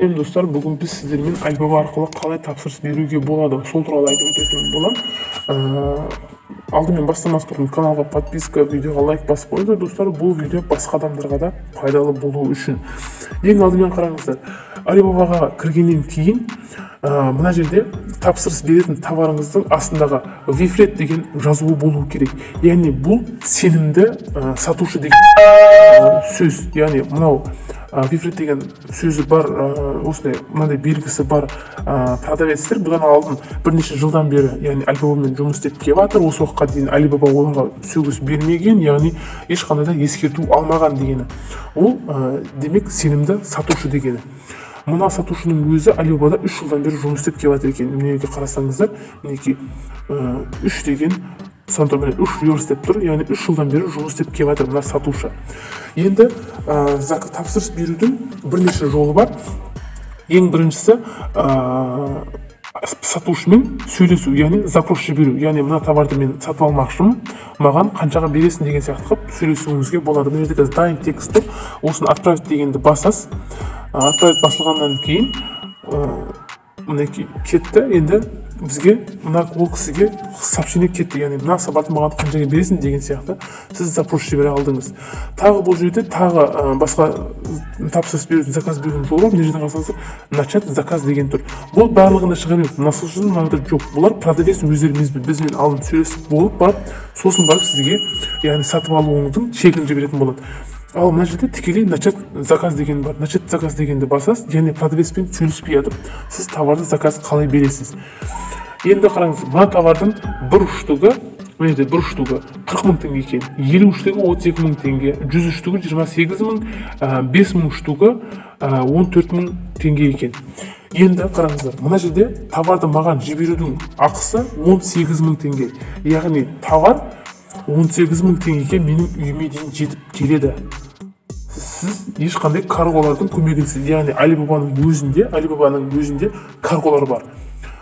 Endi dostlar, bugun biz sizlerмен Alibaba arqali qalay topshirish beruga bo'ladi, sol turali aytib o'tadigan bo'lam. Aldымен бастамас бұрын kanalga подписка, videoga like basib qo'yinglar dostlar. Bu video boshqa odamlarga da foydali bo'luvi uchun. Eng aldымен qarangizlar. Alibabaga kirgandan keyin mына жерде тапсырыс беретін товарыңыздың астындағы вифрет деген жазуы болуы керек. Яғни бұл сенімді сатушы деген сөз. Яғни мынау вифрет деген сөзі бар, осындай мынандай белгісі бар продавецтер бұдан алдын бірнеше жылдан бері, яғни Alibabамен жұмыс істеп келіп жатыр. Осы уақытқа дейін Alibaba оларға сөгіс бермеген, яғни ешқандай да ескерту алмаған дегені. Ол демек сенімді сатушы дегені. Мына сатушының өзі Alibabада 3 жылдан бері жұмыс істеп келіп жатыр екен. Мінекей қарасаңыздар, мінекей 3 деген санатомен 3 еурос деп тұр, яғни 3 жылдан бері жұмыс істеп келіп жатыр мына сатушы. Енді тапсырыс берудің бірнеше жолы бар. Ең біріншісі сатушымен сөйлесу, яғни запрос жіберу. Яғни мына товарды мен сатып алмақшымын, маған қаншаға бересің деген сияқты қылып сөйлесуіңізге болады. Мына жерде қазір дайын текст тұр. Осыны отправить дегенді басасыз. Отправить басылғаннан кейін мінекей кетті. Енді бізге мына ол кісіге сообщение кетті, яғни мына сабарды маған қаншаға бересің деген сияқты сіз запрос жібере алдыңыз. Тағы бұл жерде тағы басқа тапсырыс берудің, заказ берудің жолы бар. Мына жерде қарасаңыздар начать заказ деген тұр. Бұл барлығында шыға береді. Насылшының мынада жоқ. Бұлар продавец өздеріңіз бізбен алдын сөйлесіп болып барып, сосын барып сізге яғни сатып алуыңыздың чегін жіберетін болады. Ал мына жерде тікелей начать заказ деген бар. Начать заказ дегенді басасыз, яғни продавецпен сөйлеспей жатып, сіз товарды заказ қалай бересіз. Енді қараңыз, мына товардың бір штугы, мына жерде бір штугы 40 мың теңге екен, 50 штугы 32 мың теңге, 100 штугы 28 мың, 5 мың штугы 14 мың теңге екен. Енді қараңыздар, мына жерде товарды маған жіберудің ақысы 18 мың теңге. Яғни товар 18 мың теңгеге менің үйіме дейін жетіп келеді. Сіз ешқандай карголардың көмегінсіз, яғни Alibabаның өзінде карголар бар.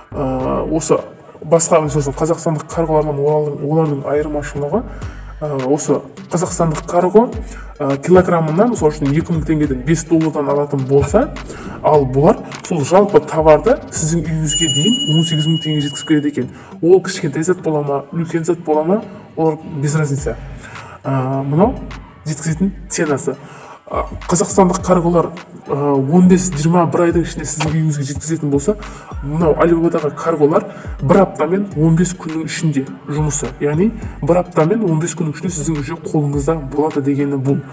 Осы басқа мысалы қазақстандық карголардан олардың айырмашылығы, осы қазақстандық карго килограммына мысалы үшін 2000 теңгеден $5 алатын болса, ал бұлар сол жалпы товарды сіздің үйіңізге дейін 18 мың теңге жеткізіп келеді екен. Ол кішкентай зат бола ма, үлкен зат бола ма, олар без разница. Мынау жеткізетін ценасы. Қазақстандық карголар 15-20 бір айдың ішінде сіздің үйіңізге жеткізетін болса, мынау Alibabадағы карголар бір аптамен 15 күннің ішінде жұмысы. Яғни бір аптамен 15 күннің ішінде сіздің уже қолыңызда болады дегені бұл.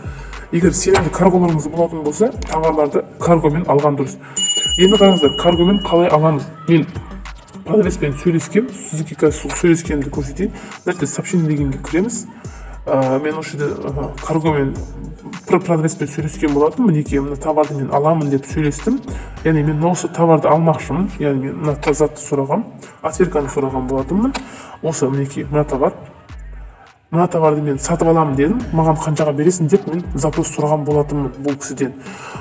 Егер сенімді карголарыңыз болатын болса, товарларды каргомен алған дұрыс. Енді қараңыздар, каргомен қалай аламыз? Мен продавецпен сөйлескем, сізге қазір сөйлескенімді көрсетейін. Нәрсе сообщение дегенге кіреміз. Мен осы жерде каргомен продавецпен сөйлескен болатынмын. Мінекей мына товарды мен аламын деп сөйлестім. Яғни мен осы товарды алмақшымын. Яғни мен мына затты сұрағам, отвертканы сұраған болатынмын. Осы мінекей мына товарды мен сатып аламын дедім. Маған қаншаға бересің деп мен запрос сұраған болатынмын бұл кісіден.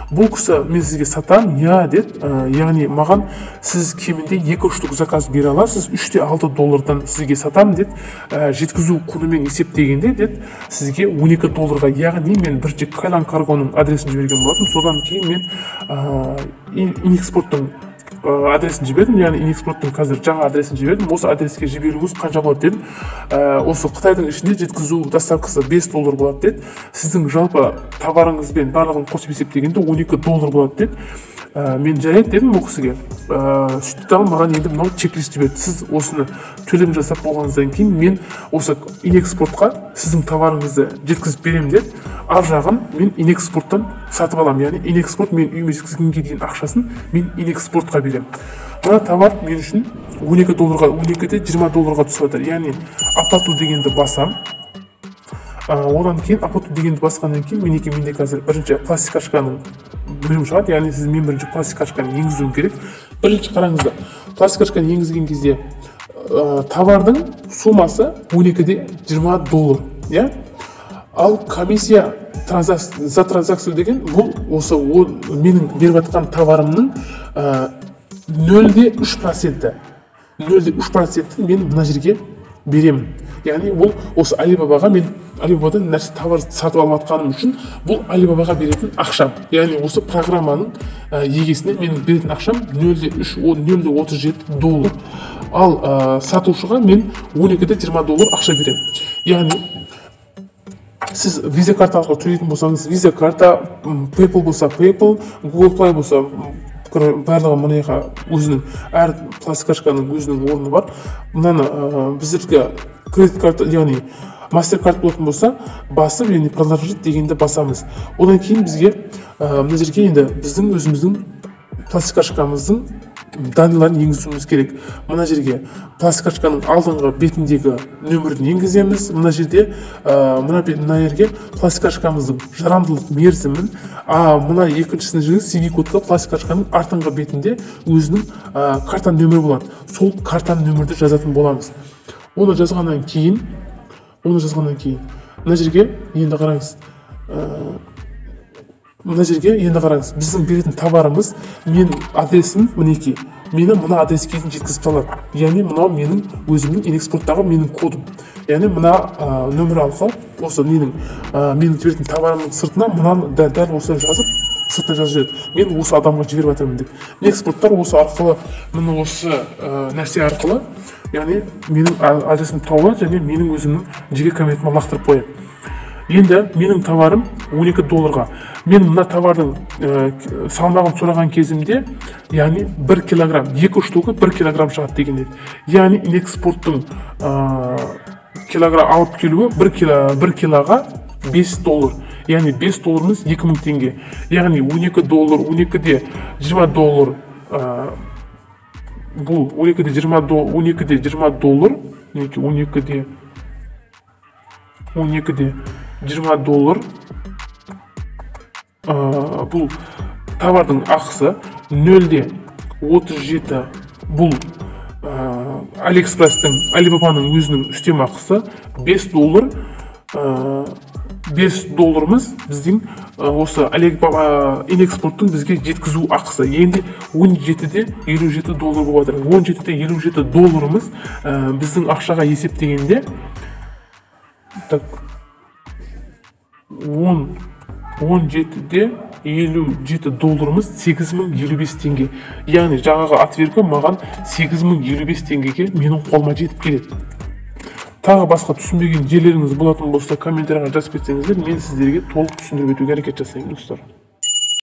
Бұл кісі мен сізге сатам, я дед. Яғни маған сіз кемінде 2 штук заказ бере аласыз, $6 сізге сатам дед. Жеткізу құнымен есептегенде дед сізге $12. Яғни мен бірінші Кайлан каргоның адресін жіберген болатым. Содан кейін мен Инэкспорттың адресін жібердім, яғни Инэкспорттың қазір жаңа адресін жібердім. Осы адреске жіберуіңіз қанша болады дедім. Осы Қытайдың ішінде жеткізу доставкасы $5 болады деді. Сіздің жалпы товарыңызбен барлығын қосып есептегенде $12 болады деді. Мен жарайды дедім бұл кісіге. Сөйтті дағы маған енді мынау чек-лист жіберді. Сіз осыны төлем жасап болғаныңыздан кейін мен осы Инэкспортқа сіздің товарыңызды жеткізіп беремін деді. Ар жағын мен Инэкспорттан сатып алам. Яғни Инэкспорт мен үйіме жеткізгенге дейін ақшасын мен Инэкспортқа берем. Мына товар мен үшін $12-ға, 12-де $20 түсіп жатыр. Яғни оплату дегенді басам. Одан кейін оплату дегенді басқаннан кейін менде қазір бірінші пластикашканың бөлім шығады. Яғни сіз мен бірінші пластикашканы енгізуім керек. Бірінші қараңыздар, пластикашканы енгізген кезде товардың суммасы $12-де $20. Ал комиссия за транзакцию деген бұл осы менің беріп жатқан товарымның 0,3%. 0,3% мен мына жерге беремін. Яғни бұл осы Alibabаға мен Alibabадан нәрсе товар сатып алып жатқаным үшін бұл Alibabаға беретін ақшам. Яғни осы программаның егесіне менің беретін ақшам $0.37. Ал сатушыға мен $12.20 ақша беремін. Яғни сіз виза карта арқылы төлейтін болсаңыз, виза карта, PayPal болса PayPal, Google Play болса барлығы мұныға өзінің әр пластикашканың өзінің орны бар. Мынаны біздерге кредит карта, яғни MasterCard болатын болса, басып, яғни продолжить дегенде басамыз. Одан кейін бізге мына жерге енді біздің өзіміздің пластикашкамыздың данныйларын енгізуіміз керек. Мына жерге пластикашканың алдыңғы бетіндегі нөмірін енгіземіз. Мына жерде мына жерге пластикашкамыздың жарамдылық мерзімін, мына екіншісіне жерге CV кодқа пластикашканың артыңғы бетінде өзінің карта нөмірі болады. Сол карта нөмірді жазатын боламыз. Оны жазғаннан кейін мына жерге енді қараңыз. Біздің беретін товарымыз, мен адресім мінекей. Мені мына адреске жеткізіп салады. Яғни мынау менің өзімнің инэкспорттағы менің кодым. Яғни мына нөмір арқылы осы менің беретін товарымның сыртына мынаны дәл осы жазып, сыртына жазып жібереді. Мен осы адамға жіберіп жатырмын деп. Экспорттар осы арқылы, міне осы нәрсе арқылы, яғни менің адресім тауып, және менің өзімнің жеке кабинетіме лақтырып қояды. Енді менің товарым $12. Мен мына товардың салмағын сұраған кезімде, яғни 1 килограмм, 2 штука 1 килограмм шығады деген еді. Яғни экспорттың килограмм алып келуі 1 килоға $5. Яғни $5-ымыз 2000 теңге. Яғни $12, $12-де $20, бұл $12-де $20, бұл товардың ақысы, 0.37 бұл Алиэкспресстің, Alibabаның өзінің үстем ақысы, $5. $5-ымыз біздің осы инэкспорттың бізге жеткізу ақысы. Енді $17.57 болып отыр. $17.57-ымыз біздің ақшаға есептегенде $17.57-ымыз $8055 теңге. Яғни жаңағы отвергі маған $8055 теңгеге менің қолыма жетіп келеді. Тағы басқа түсінбеген жерлеріңіз болатын болса, комментарияға жазып кетсеңіздер, мен сіздерге толық түсіндіріп өтуге әрекет жасаймын, достар.